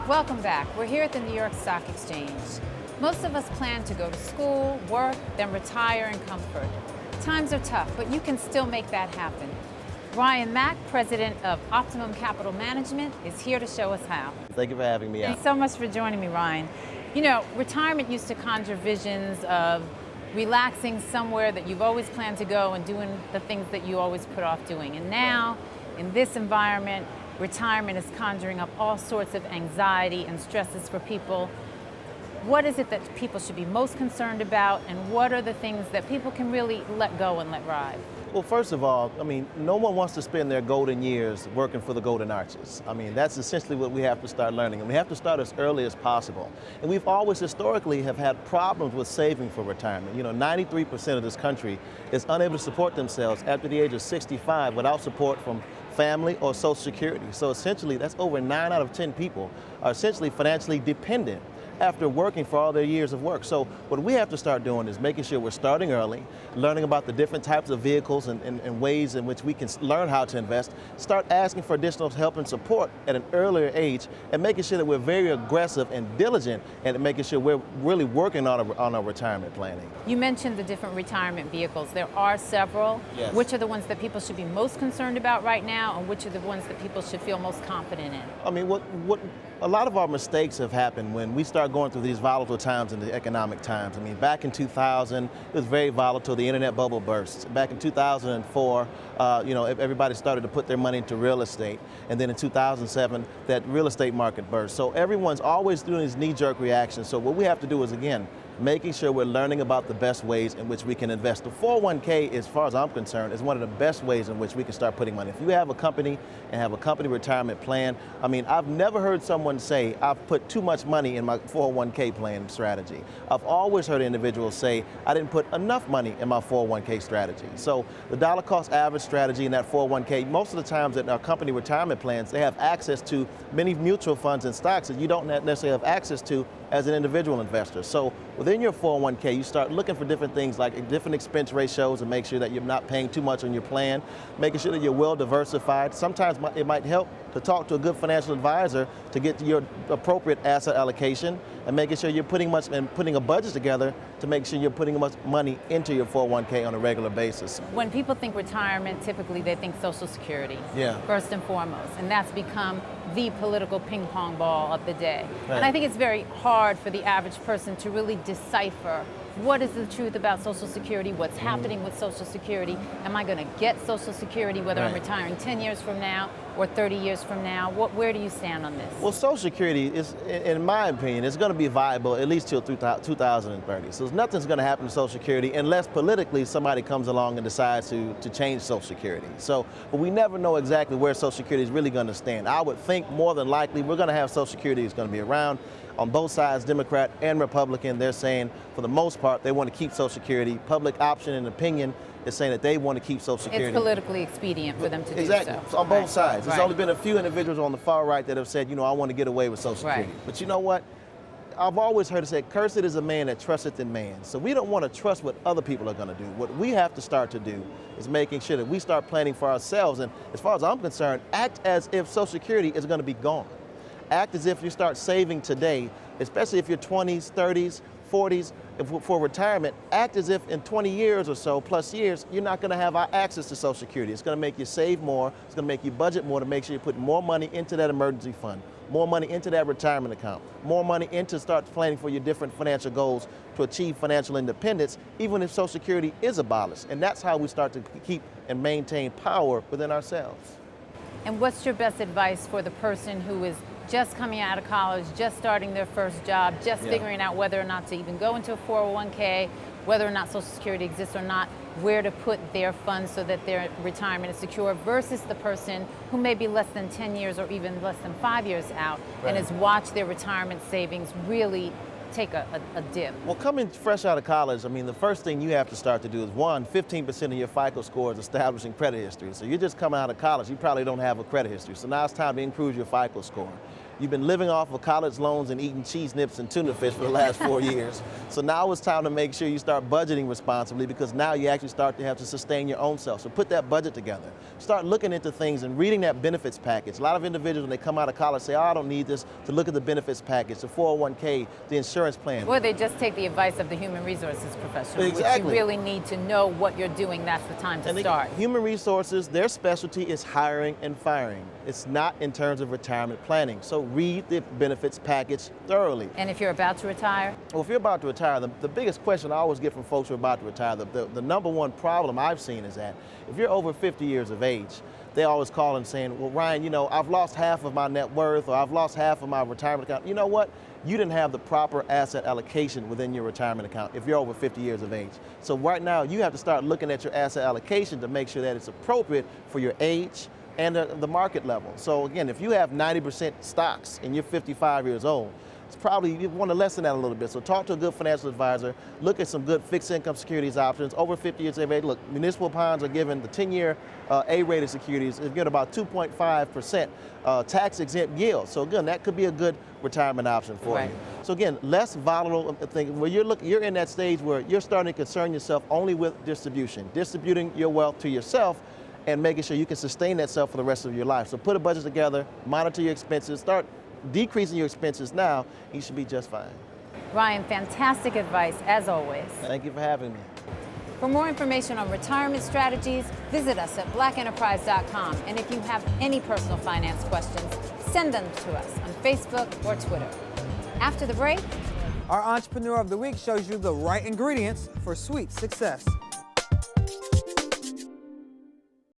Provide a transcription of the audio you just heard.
Welcome back. We're here at the New York Stock Exchange. Most of us plan to go to school, work, then retire in comfort. Times are tough, but you can still make that happen. Ryan Mack, president of Optimum Capital Management, is here to show us how. Thank you for having me out. Thanks so much for joining me, Ryan. You know, retirement used to conjure visions of relaxing somewhere that you've always planned to go and doing the things that you always put off doing. And now, in this environment, retirement is conjuring up all sorts of anxiety and stresses for people. What is it that people should be most concerned about, and what are the things that people can really let go and let ride? Well, first of all, no one wants to spend their golden years working for the golden arches. That's essentially what we have to start learning, and we have to start as early as possible. And we've always historically have had problems with saving for retirement. 93% of this country is unable to support themselves after the age of 65 without support from family or Social Security. So essentially, that's over 9 out of 10 people are essentially financially dependent after working for all their years of work. So what we have to start doing is making sure we're starting early, learning about the different types of vehicles and ways in which we can learn how to invest, start asking for additional help and support at an earlier age, and making sure that we're very aggressive and diligent and making sure we're really working on our retirement planning. You mentioned the different retirement vehicles. There are several. Yes. Which are the ones that people should be most concerned about right now, and which are the ones that people should feel most confident in? What a lot of our mistakes have happened when we start going through these volatile times in the economic times. Back in 2000, it was very volatile. The internet bubble burst. Back in 2004, everybody started to put their money into real estate. And then in 2007, that real estate market burst. So everyone's always doing these knee-jerk reactions. So what we have to do is, again, making sure we're learning about the best ways in which we can invest. The 401k, as far as I'm concerned, is one of the best ways in which we can start putting money. If you have a company and have a company retirement plan, I've never heard someone say, I've put too much money in my 401k plan strategy. I've always heard individuals say, I didn't put enough money in my 401k strategy. So the dollar cost average strategy in that 401k, most of the times in our company retirement plans, they have access to many mutual funds and stocks that you don't necessarily have access to as an individual investor. So within your 401k, you start looking for different things like different expense ratios and make sure that you're not paying too much on your plan, making sure that you're well diversified. Sometimes it might help to talk to a good financial advisor to get your appropriate asset allocation, and making sure you're putting a budget together to make sure you're putting much money into your 401k on a regular basis. When people think retirement, typically they think Social Security, first and foremost, and that's become the political ping pong ball of the day. Right. And I think it's very hard for the average person to really decipher what is the truth about Social Security, what's happening with Social Security. Am I going to get Social Security, whether I'm retiring 10 years from now or 30 years from now? Where do you stand on this? Well, Social Security is, in my opinion, is going to be viable at least till 2030. So nothing's going to happen to Social Security unless politically somebody comes along and decides to change Social Security. But we never know exactly where Social Security is really going to stand. I would think more than likely we're going to have Social Security is going to be around. On both sides, Democrat and Republican, they're saying for the most part they want to keep Social Security. Public option and opinion is saying that they want to keep Social Security. It's politically expedient for them to do so. Exactly, on both sides. There's only been a few individuals on the far right that have said, I want to get away with Social Security. But you know what? I've always heard it said, cursed is a man that trusteth in man. So we don't want to trust what other people are going to do. What we have to start to do is making sure that we start planning for ourselves. And as far as I'm concerned, act as if Social Security is going to be gone. Act as if you start saving today, especially if you're 20s, 30s, 40s, for retirement. Act as if in 20 years or so, plus years, you're not going to have access to Social Security. It's going to make you save more. It's going to make you budget more to make sure you put more money into that emergency fund, more money into that retirement account, more money into start planning for your different financial goals to achieve financial independence, even if Social Security is abolished. And that's how we start to keep and maintain power within ourselves. And what's your best advice for the person who is just coming out of college, just starting their first job, just figuring out whether or not to even go into a 401k, whether or not Social Security exists or not, where to put their funds so that their retirement is secure, versus the person who may be less than 10 years or even less than 5 years out and has watched their retirement savings really take a dip? Well, coming fresh out of college, the first thing you have to start to do is, 15% of your FICO score is establishing credit history. So you're just coming out of college, you probably don't have a credit history. So now it's time to improve your FICO score. You've been living off of college loans and eating cheese nips and tuna fish for the last 4 years. So now it's time to make sure you start budgeting responsibly, because now you actually start to have to sustain your own self. So put that budget together. Start looking into things and reading that benefits package. A lot of individuals, when they come out of college, say, oh, I don't need this, to look at the benefits package, the 401k, the insurance plan. Or they just take the advice of the human resources professional, Exactly. which you really need to know what you're doing. That's the time to start. Human resources, their specialty is hiring and firing. It's not in terms of retirement planning. So read the benefits package thoroughly. And if you're about to retire? Well, if you're about to retire, the biggest question I always get from folks who are about to retire, the number one problem I've seen is that if you're over 50 years of age, they always call and saying, well, Ryan, you know, I've lost half of my net worth, or I've lost half of my retirement account. You know what? You didn't have the proper asset allocation within your retirement account if you're over 50 years of age. So right now, you have to start looking at your asset allocation to make sure that it's appropriate for your age and the market level. So again, if you have 90% stocks and you're 55 years old, it's probably, you want to lessen that a little bit. So talk to a good financial advisor, look at some good fixed income securities options. Over 50 years of age, look, municipal bonds are given, the 10-year A-rated securities is given about 2.5% tax exempt yield. So again, that could be a good retirement option for you. So again, less volatile thing, where you're in that stage where you're starting to concern yourself only with distributing your wealth to yourself, and making sure you can sustain that self for the rest of your life. So put a budget together, monitor your expenses, start decreasing your expenses now, you should be just fine. Ryan, fantastic advice as always. Thank you for having me. For more information on retirement strategies, visit us at blackenterprise.com. And if you have any personal finance questions, send them to us on Facebook or Twitter. After the break, our Entrepreneur of the Week shows you the right ingredients for sweet success.